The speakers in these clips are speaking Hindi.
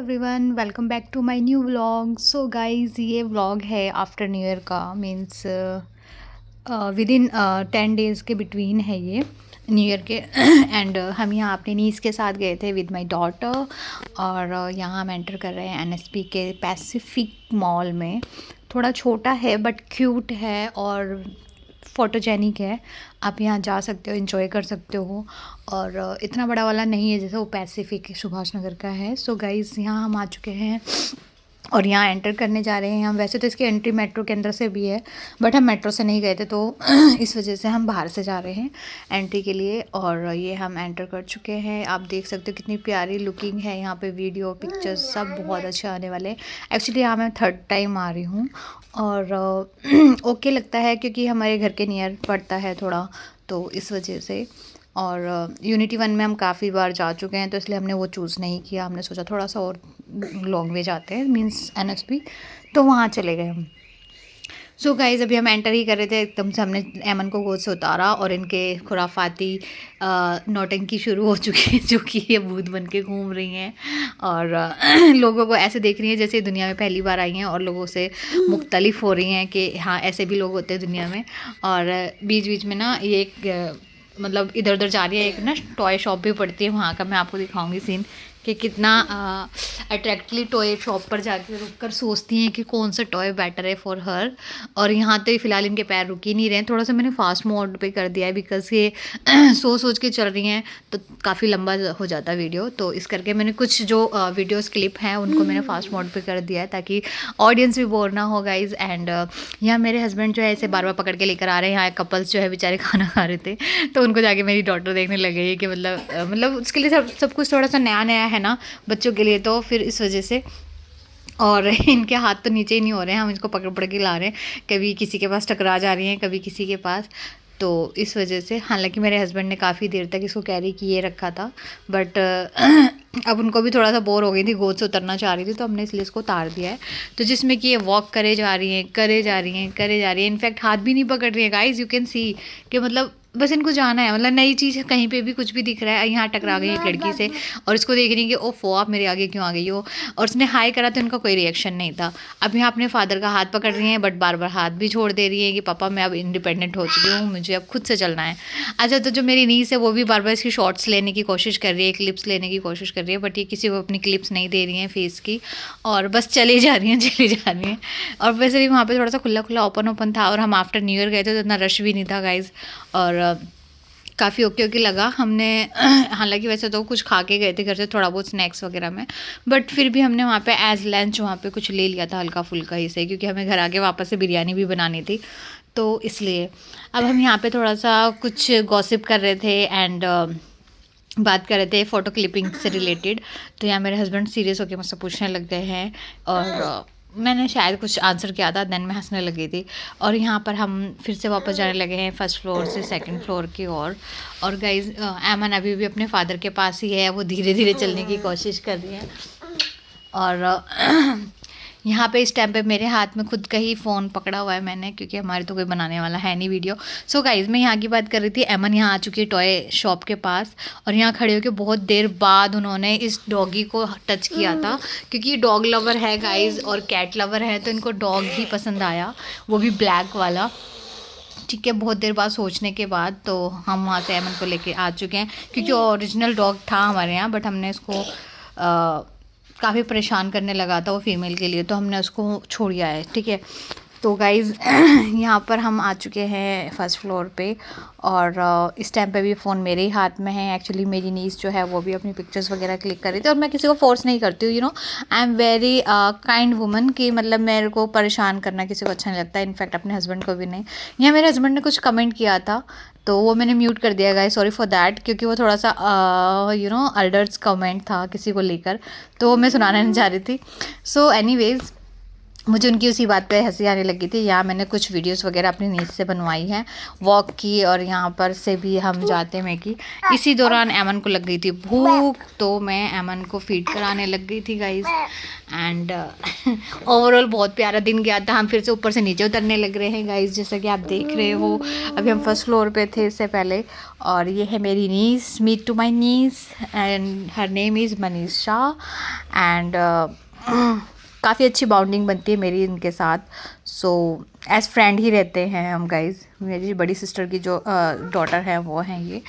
Everyone, welcome back to my new vlog. So guys, ये व्लॉग है आफ्टर न्यू ईयर का, मींस विद इन 10 डेज़ के बिटवीन है ये न्यू ईयर के। एंड हम यहाँ अपनी नीस के साथ गए थे विद माय डॉटर। और यहाँ हम एंटर कर रहे हैं एनएसपी के पैसिफिक मॉल में। थोड़ा छोटा है बट क्यूट है और फ़ोटोजेनिक है। आप यहाँ जा सकते हो, एंजॉय कर सकते हो। और इतना बड़ा वाला नहीं है जैसे वो पैसिफिक सुभाष नगर का है। सो गाइज़, यहाँ हम आ चुके हैं और यहाँ एंटर करने जा रहे हैं हम। वैसे तो इसकी एंट्री मेट्रो के अंदर से भी है, बट हम मेट्रो से नहीं गए थे, तो इस वजह से हम बाहर से जा रहे हैं एंट्री के लिए। और ये हम एंटर कर चुके हैं। आप देख सकते हो कितनी प्यारी लुकिंग है यहाँ पे। वीडियो पिक्चर्स सब बहुत अच्छे आने वाले हैं। एक्चुअली यहाँ मैं थर्ड टाइम आ रही हूँ और ओके लगता है क्योंकि हमारे घर के नियर पड़ता है थोड़ा, तो इस वजह से। और यूनिटी 1 में हम काफ़ी बार जा चुके हैं, तो इसलिए हमने वो चूज़ नहीं किया। हमने सोचा थोड़ा सा और लॉन्ग वे जाते हैं, मींस एनएसपी, तो वहाँ चले गए हम। सो गाइज़, अभी हम एंटर ही कर रहे थे, एकदम से हमने एमन को गोद से उतारा और इनके खुराफाती नौटंकी शुरू हो चुकी है, जो कि ये भूत बन के घूम रही हैं और लोगों को ऐसे देख रही हैं जैसे दुनिया में पहली बार आई हैं, और लोगों से मुख्तलिफ हो रही हैं कि हाँ ऐसे भी लोग होते हैं दुनिया में। और बीच बीच में ना ये एक मतलब इधर उधर जा रही है। एक ना टॉय शॉप भी पड़ती है वहाँ का, मैं आपको दिखाऊंगी सीन कि कितना अट्रैक्टिवली टॉय शॉप पर जाकर रुक कर सोचती हैं कि कौन सा टॉय बेटर है फॉर हर। और यहाँ तो फ़िलहाल इनके पैर रुक ही नहीं रहे हैं। थोड़ा सा मैंने फास्ट मोड पे कर दिया है बिकॉज़ ये सोच के चल रही हैं तो काफ़ी लंबा हो जाता है वीडियो, तो इस करके मैंने कुछ जो वीडियोस क्लिप हैं उनको मैंने फास्ट मोड पे कर दिया है ताकि ऑडियंस भी बोर ना हो गाइज़। एंड यहाँ मेरे हस्बैंड जो है ऐसे बार बार पकड़ के लेकर आ रहे हैं। यहाँ कपल्स जो है बेचारे खाना खा रहे थे, तो उनको जाके मेरी डॉटर देखने लग गई कि मतलब उसके लिए सब कुछ थोड़ा सा नया नया है ना बच्चों के लिए, तो फिर इस वजह से। और इनके हाथ तो नीचे ही नहीं हो रहे हैं, हम इसको पकड़ पकड़ के ला रहे हैं। कभी किसी के पास टकरा जा रही हैं, कभी किसी के पास, तो इस वजह से। हालांकि मेरे हस्बैंड ने काफ़ी देर तक इसको कैरी किए रखा था, बट अब उनको भी थोड़ा सा बोर हो गई थी, गोद से उतरना चाह रही थी, तो हमने इसलिए इसको उतार दिया है। तो जिसमें कि ये वॉक करे जा रही हैं, करे जा रही हैं, करे जा रही हैं। इनफैक्ट हाथ भी नहीं पकड़ रही है गाइज, यू कैन सी कि मतलब बस इनको जाना है, मतलब नई चीज़ कहीं पे भी कुछ भी दिख रहा है। यहाँ टकरा गई एक लड़की से और इसको देख रही है कि ओफो आप मेरे आगे क्यों आ गई हो, और उसने हाई करा तो इनका कोई रिएक्शन नहीं था। अब यहाँ अपने फादर का हाथ पकड़ रही हैं, बट बार बार हाथ भी छोड़ दे रही है कि पापा मैं अब इंडिपेंडेंट हो चुकी हूँ, मुझे अब खुद से चलना है। अच्छा, तो जो मेरी नीस है वो भी बार बार इसकी शॉर्ट्स लेने की कोशिश कर रही है, क्लिप्स लेने की कोशिश कर रही है, बट ये किसी को अपनी क्लिप्स नहीं दे रही हैं फेस की, और बस चली जा रही हैं चली जा रही हैं। और वैसे भी वहाँ पे थोड़ा सा खुला खुला ओपन था, और हम आफ्टर न्यू ईयर गए थे तो इतना रश भी नहीं था गाइज, और काफ़ी ओके लगा। हमने हालांकि वैसे तो कुछ खा के गए थे घर से, थोड़ा बहुत स्नैक्स वगैरह में, बट फिर भी हमने वहाँ पे एज लंच वहाँ पे कुछ ले लिया था हल्का फुल्का ही से, क्योंकि हमें घर आके वापस से बिरयानी भी बनानी थी, तो इसलिए। अब हम यहाँ पे थोड़ा सा कुछ गॉसिप कर रहे थे एंड बात कर रहे थे फ़ोटो क्लिपिंग से रिलेटेड। तो यहाँ मेरे हस्बैंड सीरियस होकर मुझसे पूछने लग गए हैं, और मैंने शायद कुछ आंसर किया था, देन मैं हंसने लगी थी। और यहाँ पर हम फिर से वापस जाने लगे हैं फर्स्ट फ्लोर से सेकंड फ्लोर की ओर। और गाइज, एमन अभी भी अपने फादर के पास ही है, वो धीरे धीरे चलने की कोशिश कर रही है। और यहाँ पे इस टाइम पे मेरे हाथ में खुद का ही फ़ोन पकड़ा हुआ है मैंने, क्योंकि हमारे तो कोई बनाने वाला है नहीं वीडियो। सो गाइज, मैं यहाँ की बात कर रही थी। एमन यहाँ आ चुकी है टॉय शॉप के पास, और यहाँ खड़े होकर बहुत देर बाद उन्होंने इस डॉगी को टच किया था, क्योंकि डॉग लवर है गाइज और कैट लवर है, तो इनको डॉग ही पसंद आया, वो भी ब्लैक वाला। ठीक है, बहुत देर बाद सोचने के बाद तो हम वहाँ से एमन को लेके आ चुके हैं, क्योंकि ओरिजिनल डॉग था हमारे यहाँ, बट हमने इसको काफ़ी परेशान करने लगा था वो फीमेल के लिए, तो हमने उसको छोड़ दिया है। ठीक है, तो गाइज़ यहाँ पर हम आ चुके हैं फर्स्ट फ्लोर पे, और इस टाइम पे भी फ़ोन मेरे ही हाथ में है। एक्चुअली मेरी नीस जो है वो भी अपनी पिक्चर्स वगैरह क्लिक कर रही थी, और मैं किसी को फोर्स नहीं करती हूँ, you know I am very kind woman, कि मतलब मेरे को परेशान करना किसी को अच्छा नहीं लगता, इनफैक्ट अपने हस्बैंड को भी नहीं। यहाँ मेरे हस्बैंड ने कुछ कमेंट किया था, तो वो मैंने म्यूट कर दिया गाइस, सॉरी फॉर दैट, क्योंकि वो थोड़ा सा यू नो अल्डर्स कमेंट था किसी को लेकर, तो मैं सुनाना नहीं चाह रही थी। सो एनीवेज़, मुझे उनकी उसी बात पे हंसी आने लगी थी। यहाँ मैंने कुछ वीडियोस वगैरह अपनी नीस से बनवाई हैं, वॉक की, और यहाँ पर से भी हम जाते में कि इसी दौरान एमन को लग गई थी भूख, तो मैं एमन को फीड कराने लग गई थी गाइस। एंड ओवरऑल बहुत प्यारा दिन गया था। हम फिर से ऊपर से नीचे उतरने लग रहे हैं गाइस, जैसा कि आप देख रहे हो। अभी हम फर्स्ट फ्लोर पे थे इससे पहले। और ये है मेरी niece, meet to my niece and her name is Manisha. And काफ़ी अच्छी बाउंडिंग बनती है मेरी इनके साथ। सो एज फ्रेंड ही रहते हैं हम गाइज़। मेरी बड़ी सिस्टर की जो डॉटर है वो हैं ये।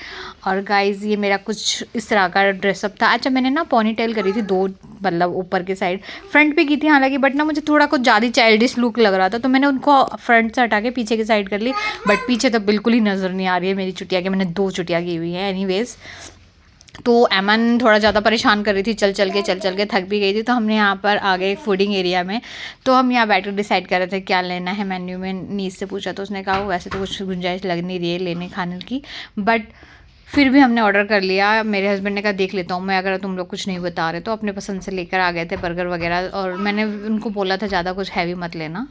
और गाइज़ ये मेरा कुछ इस तरह का ड्रेसअप था। अच्छा, मैंने ना पोनी टेल करी थी 2, मतलब ऊपर के साइड, फ्रंट पे की थी हालांकि, बट ना मुझे थोड़ा कुछ ज़्यादा चाइल्डिश लुक लग रहा था, तो मैंने उनको फ्रंट से हटा के पीछे की साइड कर ली। बट पीछे तो बिल्कुल ही नज़र नहीं आ रही है मेरी चुटिया, के मैंने 2 चुटिया की हुई है एनीवेज। तो एमन थोड़ा ज़्यादा परेशान कर रही थी, चल चल के थक भी गई थी। तो हमने यहाँ पर आ गए फूडिंग एरिया में। तो हम यहाँ बैठ कर डिसाइड कर रहे थे क्या लेना है मेन्यू में। नीस से पूछा तो उसने कहा वैसे तो कुछ गुंजाइश लग नहीं रही है लेने खाने की, बट फिर भी हमने ऑर्डर कर लिया। मेरे हस्बैंड ने कहा देख लेता हूँ मैं, अगर तुम लोग कुछ नहीं बता रहे तो। अपने पसंद से लेकर आ गए थे बर्गर वगैरह। और मैंने उनको बोला था ज़्यादा कुछ हैवी मत लेना।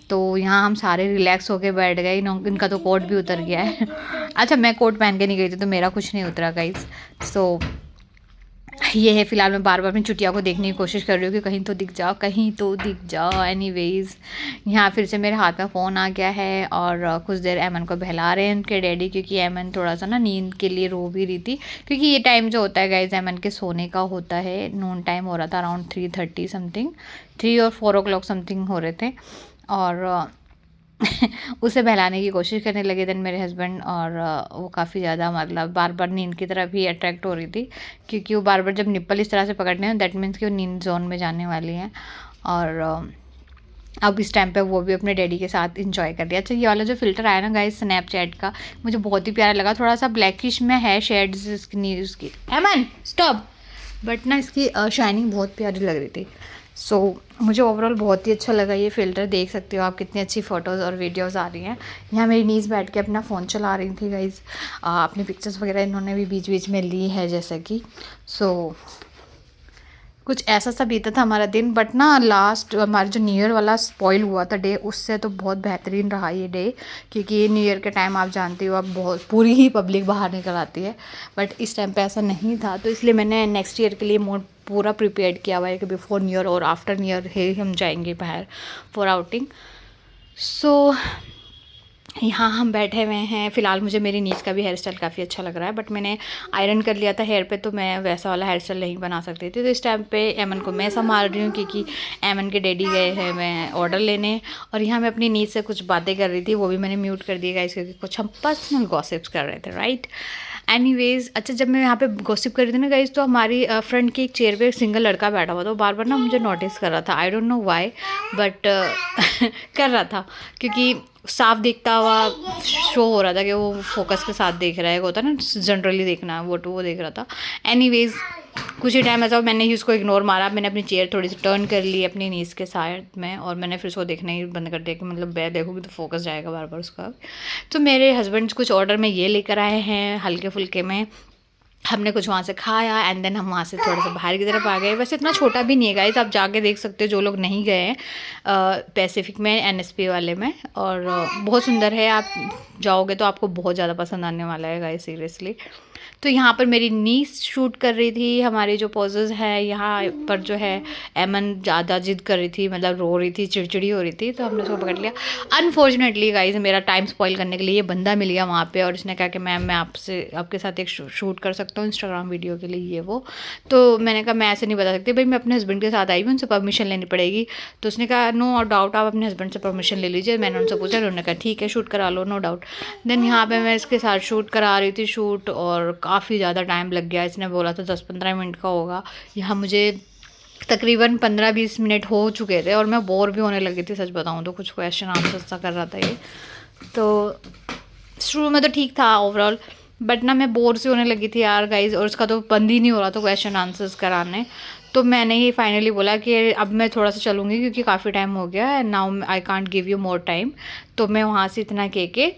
तो यहाँ हम सारे रिलैक्स होके बैठ गए। इनका तो कोट भी उतर गया है। अच्छा, मैं कोट पहन के नहीं गई थी तो मेरा कुछ नहीं उतरा गाइस। सो ये है, फ़िलहाल मैं बार बार अपनी चुटिया को देखने की कोशिश कर रही हूँ कि कहीं तो दिख जाओ, कहीं तो दिख जाओ। एनीवेज, यहाँ फिर से मेरे हाथ में फ़ोन आ गया है और कुछ देर एमन को बहला रहे हैं उनके डैडी, क्योंकि एमन थोड़ा सा ना नींद के लिए रो भी रही थी। क्योंकि ये टाइम जो होता है गाइज एमन के सोने का होता है, नून टाइम हो रहा था, अराउंड 3:30 समथिंग, 3 और 4 o'clock समथिंग हो रहे थे। और उसे बहलाने की कोशिश करने लगे देन मेरे हस्बैंड। और वो काफ़ी ज़्यादा मतलब बार बार नींद की तरफ ही अट्रैक्ट हो रही थी, क्योंकि वो बार बार जब निप्पल इस तरह से पकड़ने हैं दैट मीन्स कि वो नींद जोन में जाने वाली हैं। और अब इस टाइम पे वो भी अपने डैडी के साथ इंजॉय कर रही है। अच्छा, ये वाला जो फ़िल्टर आया ना गाइस स्नैपचैट का, मुझे बहुत ही प्यारा लगा। थोड़ा सा ब्लैकिश में है शेड्स इसकी एमन स्टॉप, बट ना इसकी शाइनिंग बहुत प्यारी लग रही थी। सो मुझे ओवरऑल बहुत ही अच्छा लगा ये फ़िल्टर। देख सकते हो आप कितनी अच्छी फ़ोटोज़ और वीडियोज़ आ रही हैं। यहाँ मेरी नीज़ बैठ के अपना फ़ोन चला रही थी गाइज़। अपनी पिक्चर्स वगैरह इन्होंने भी बीच बीच में ली है जैसे कि। सो कुछ ऐसा सा बीता था हमारा दिन। बट ना लास्ट हमारा जो न्यू ईयर वाला स्पॉइल हुआ था डे, उससे तो बहुत बेहतरीन रहा ये डे, क्योंकि न्यू ईयर के टाइम आप जानती हो अब बहुत पूरी ही पब्लिक बाहर निकल आती है। बट इस टाइम पे ऐसा नहीं था, तो इसलिए मैंने नेक्स्ट ईयर के लिए मोड पूरा प्रिपेयर्ड किया हुआ है कि बिफोर न्यू ईयर और आफ्टर न्यू ईयर ही हम जाएंगे बाहर फॉर आउटिंग। सो यहाँ हम बैठे हुए हैं। फ़िलहाल मुझे मेरी नीज का भी हेयर स्टाइल काफ़ी अच्छा लग रहा है, बट मैंने आयरन कर लिया था हेयर पे, तो मैं वैसा वाला हेयर स्टाइल नहीं बना सकती थी। तो इस टाइम पे एमन को मैं संभाल रही हूँ, क्योंकि एमन के डैडी गए हैं मैं ऑर्डर लेने। और यहाँ मैं अपनी नीज से कुछ बातें कर रही थी, वो भी मैंने म्यूट कर दी गाइस, क्योंकि कुछ हम पर्सनल गॉसिप्स कर रहे थे, राइट। एनीवेज, अच्छा, जब मैं यहाँ पे गॉसिप कर रही थी ना गाइस, तो हमारी फ्रंट की एक चेयर पे एक सिंगल लड़का बैठा हुआ था। वो बार बार ना मुझे नोटिस कर रहा था, I don't know why, but कर रहा था, क्योंकि साफ देखता हुआ शो हो रहा था कि वो फोकस के साथ देख रहा है। होता है ना जनरली देखना, वो देख रहा था। एनीवेज, कुछ ही टाइम ऐसा मैंने ही उसको इग्नोर मारा। मैंने अपनी चेयर थोड़ी सी टर्न कर ली अपनी नीज के साइड में, और मैंने फिर उसको देखना ही बंद कर दिया कि मतलब मैं देखूँगी तो फोकस जाएगा बार बार उसका। तो मेरे हस्बैंड कुछ ऑर्डर में ये लेकर आए हैं हल्के फुल्के में। हमने कुछ वहाँ से खाया एंड देन हम वहाँ से थोड़ा सा बाहर की तरफ आ गए। वैसे इतना छोटा भी नहीं है गाइस, आप जाके देख सकते हो जो लोग नहीं गए हैं पैसिफिक में, एनएसपी वाले में। और बहुत सुंदर है, आप जाओगे तो आपको बहुत ज़्यादा पसंद आने वाला है गाइस, सीरियसली। तो यहाँ पर मेरी नीस शूट कर रही थी हमारी जो पोजेज़ है। यहाँ पर जो है एमन ज़्यादा जिद कर रही थी, मतलब रो रही थी, चिड़चिड़ी हो रही थी, तो हमने उसको पकड़ लिया। अनफॉर्चुनेटली गाइज मेरा टाइम स्पॉइल करने के लिए ये बंदा मिल गया वहाँ पे, और इसने कहा कि मैम मैं आपके साथ एक शूट कर सकता हूँ इंस्टाग्राम वीडियो के लिए, ये वो। तो मैंने कहा मैं ऐसे नहीं बता सकती भाई, मैं अपने हस्बैंड के साथ आई हूँ, उनसे परमिशन लेनी पड़ेगी। तो उसने कहा नो डाउट, आप अपने हस्बैंड से परमिशन ले लीजिए। मैंने उनसे पूछा, उन्होंने कहा ठीक है शूट करा लो, नो डाउट। देन यहाँ पे मैं इसके साथ शूट करा रही थी शूट, और काफ़ी ज़्यादा टाइम लग गया। इसने बोला था 10-15 मिनट का होगा, यहाँ मुझे तकरीबन 15-20 मिनट हो चुके थे, और मैं बोर भी होने लगी थी सच बताऊँ तो। कुछ क्वेश्चन आंसर सा कर रहा था ये, तो शुरू में तो ठीक था ओवरऑल, बट ना मैं बोर सी होने लगी थी यार गाइज, और उसका तो बंद ही नहीं हो रहा था क्वेश्चन आंसर्स कराने। तो मैंने ही फाइनली बोला कि अब मैं थोड़ा सा चलूँगी, क्योंकि काफ़ी टाइम हो गया है, now I can't give you more time. तो मैं वहाँ से इतना कह के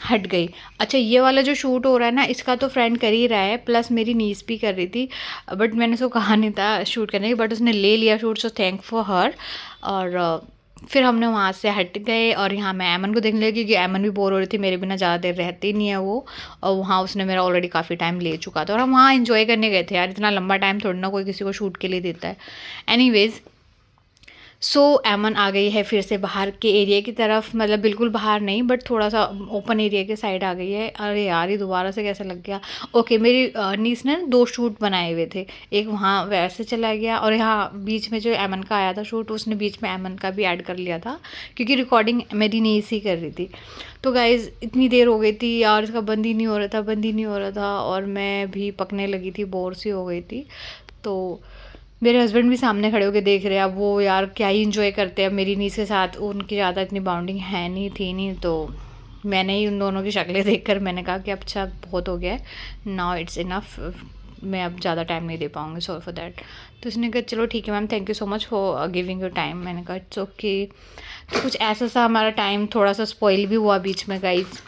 हट गई। अच्छा, ये वाला जो शूट हो रहा है ना, इसका तो फ्रेंड कर ही रहा है, प्लस मेरी नीस भी कर रही थी, बट मैंने उसको कहा नहीं था शूट करने की, बट उसने ले लिया shoot, so thank for her. और फिर हमने वहाँ से हट गए और यहाँ मैं ऐमन को देखने लगी, क्योंकि ऐमन भी बोर हो रही थी, मेरे बिना ज़्यादा देर रहती ही नहीं है वो। और वहाँ उसने मेरा ऑलरेडी काफ़ी टाइम ले चुका था, और हम वहाँ एंजॉय करने गए थे यार, इतना लंबा टाइम थोड़ी ना कोई किसी को शूट के लिए देता है। एनीवेज़, सो ऐमन आ गई है फिर से बाहर के एरिया की तरफ, मतलब बिल्कुल बाहर नहीं, बट थोड़ा सा ओपन एरिया के साइड आ गई है। अरे यार, ये दोबारा से कैसे लग गया। ओके, मेरी नीस ने 2 शूट बनाए हुए थे, एक वहाँ वैसे चला गया, और यहाँ बीच में जो ऐमन का आया था शूट, उसने बीच में ऐमन का भी ऐड कर लिया था, क्योंकि रिकॉर्डिंग मेरी नीस ही कर रही थी। तो गाइज़, इतनी देर हो गई थी यार, इसका बंद ही नहीं हो रहा था, और मैं भी पकने लगी थी, बोर सी हो गई थी। तो मेरे हस्बैंड भी सामने खड़े होकर देख रहे हैं। अब वो यार क्या ही इंजॉय करते हैं, मेरी नीस के साथ उनकी ज़्यादा इतनी बाउंडिंग है नहीं, थी नहीं। तो मैंने ही उन दोनों की शक्लें देखकर मैंने कहा कि अब अच्छा बहुत हो गया है, नाउ इट्स इनफ, मैं अब ज़्यादा टाइम नहीं दे पाऊँगी, सॉरी फॉर दैट। तो उसने कहा चलो ठीक है ma'am, thank you so much for giving your time. मैंने कहा इट्स ओके। तो कुछ ऐसा सा हमारा टाइम थोड़ा सा स्पॉइल भी हुआ बीच में गाइस।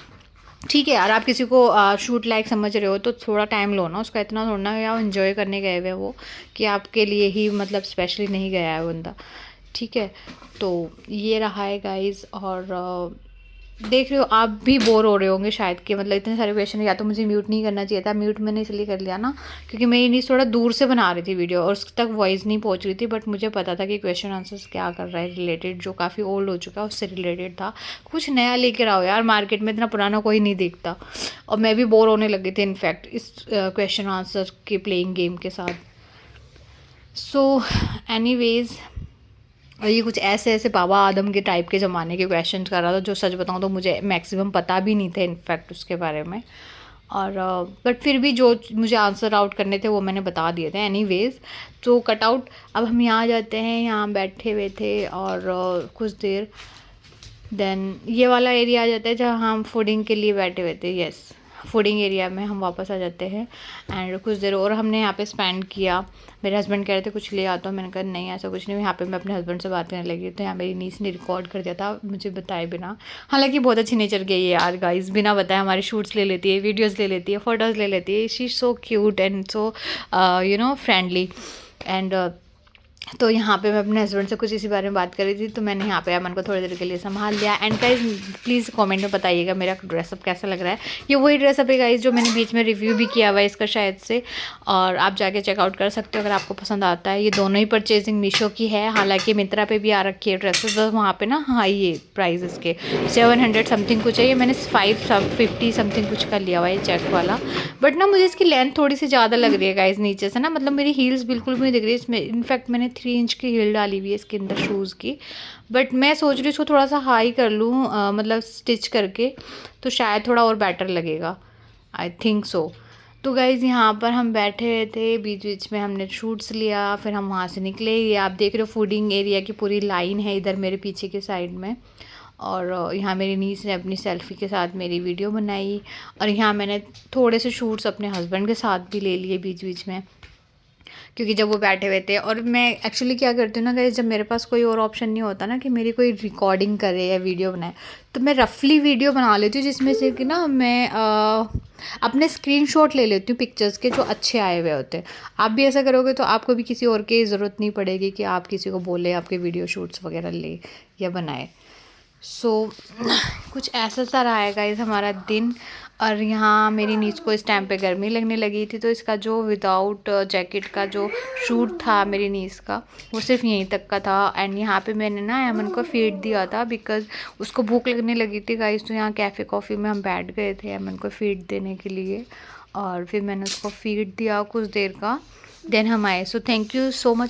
ठीक है यार, आप किसी को शूट लाइक समझ रहे हो तो थोड़ा टाइम लो ना उसका, इतना थोड़ा ना यार एंजॉय करने गए हुए वो कि आपके लिए ही मतलब स्पेशली नहीं गया है बंदा। ठीक है, तो ये रहा है गाइस। और देख रहे हो आप भी बोर हो रहे होंगे शायद, कि मतलब इतने सारे क्वेश्चन, या तो मुझे म्यूट नहीं करना चाहिए था। म्यूट मैंने इसलिए कर लिया ना, क्योंकि मेरी नीस थोड़ा दूर से बना रही थी वीडियो, और उस तक वॉइस नहीं पहुंच रही थी, बट मुझे पता था कि क्वेश्चन आंसर्स क्या कर रहा है रिलेटेड, जो काफ़ी ओल्ड हो चुका है उससे रिलेटेड था। कुछ नया लेकर आओ यार, मार्केट में इतना पुराना कोई नहीं देखता। और मैं भी बोर होने लगी थी इनफैक्ट इस क्वेश्चन आंसर के प्लेइंग गेम के साथ। सो एनीवेज़, और ये कुछ ऐसे ऐसे बाबा आदम के टाइप के ज़माने के क्वेश्चन कर रहा था, जो सच बताऊँ तो मुझे मैक्सिमम पता भी नहीं थे इनफैक्ट उसके बारे में। और बट फिर भी जो मुझे आंसर आउट करने थे वो मैंने बता दिए थे एनीवेज़। तो कट आउट, अब हम यहाँ जाते हैं, यहाँ बैठे हुए थे और कुछ देर देन ये वाला एरिया आ जाता है जहाँ हम फूडिंग के लिए बैठे हुए थे। यस, फूडिंग एरिया में हम वापस आ जाते हैं। एंड कुछ देर और हमने यहाँ पे स्पेंड किया। मेरे हस्बैंड कह रहे थे कुछ ले आता हूँ, मैंने कहा नहीं ऐसा कुछ नहीं। यहाँ पे मैं अपने हस्बैंड से बात करने लगी, तो यहाँ मेरी नीस ने रिकॉर्ड कर दिया था मुझे बताए बिना। हालांकि बहुत अच्छी नेचर की है ये यार गाइस, बिना बताए हमारे शूट्स ले लेती है, वीडियोज़ ले लेती है, फ़ोटोज़ ले लेती है। She is so cute and so friendly. And तो यहाँ पे मैं अपने हस्बैंड से कुछ इसी बारे में बात कर रही थी, तो मैंने यहाँ पे अमन को थोड़ी देर के लिए संभाल लिया। एंड गाइज प्लीज़ कमेंट में बताइएगा मेरा ड्रेसअप कैसा लग रहा है। ये वही ड्रेसअप है गाइज जो मैंने बीच में रिव्यू भी किया हुआ है इसका शायद से, और आप जाके चेकआउट कर सकते हो अगर आपको पसंद आता है। ये दोनों ही परचेजिंग मीशो की है, हालांकि मिंत्रा पे भी आ रखी है ड्रेसेस, बस वहाँ पे ना हाँ ये प्राइस इसके 700 समथिंग कुछ है। ये मैंने 550 समथिंग कुछ का लिया हुआ है चेक वाला, बट ना मुझे इसकी लेंथ थोड़ी सी ज़्यादा लग रही है गाइज नीचे से ना, मतलब मेरी हील्स बिल्कुल भी नहीं दिख रही इसमें। इनफैक्ट मैंने 3 इंच की हील डाली हुई है इसके अंदर शूज़ की, बट मैं सोच रही हूँ इसको थोड़ा सा हाई कर लूँ मतलब स्टिच करके, तो शायद थोड़ा और बेटर लगेगा, आई थिंक सो। तो गाइज़ यहाँ पर हम बैठे हुए थे, बीच बीच में हमने शूट्स लिया, फिर हम वहाँ से निकले। ये आप देख रहे हो फूडिंग एरिया की पूरी लाइन है इधर मेरे पीछे के साइड में, और यहाँ मेरी नीस ने अपनी सेल्फ़ी के साथ मेरी वीडियो बनाई। और यहाँ मैंने थोड़े से शूट्स अपने हस्बैंड के साथ भी ले लिए बीच बीच में, क्योंकि जब वो बैठे हुए थे। और मैं एक्चुअली क्या करती हूँ ना गाइस, जब मेरे पास कोई और ऑप्शन नहीं होता ना कि मेरी कोई रिकॉर्डिंग करे या वीडियो बनाए, तो मैं रफली वीडियो बना लेती हूँ, जिसमें से कि ना मैं अपने स्क्रीनशॉट ले लेती हूँ पिक्चर्स के जो अच्छे आए हुए होते हैं। आप भी ऐसा करोगे तो आपको भी किसी और की ज़रूरत नहीं पड़ेगी कि आप किसी को बोले आपके वीडियो शूट्स वगैरह ले या बनाए। सो कुछ ऐसा सा रहा है गाइस हमारा दिन। और यहाँ मेरी नीच को इस टाइम पे गर्मी लगने लगी थी, तो इसका जो विदाउट जैकेट का जो शूट था मेरी नीस का, वो सिर्फ यहीं तक का था। एंड यहाँ पे मैंने ना अमन को फीड दिया था बिकॉज़ उसको भूख लगने लगी थी गाइस। तो यहाँ कैफ़े कॉफ़ी में हम बैठ गए थे अमन को फीड देने के लिए, और फिर मैंने उसको फीड दिया कुछ देर का, देन हम आए। So thank you so much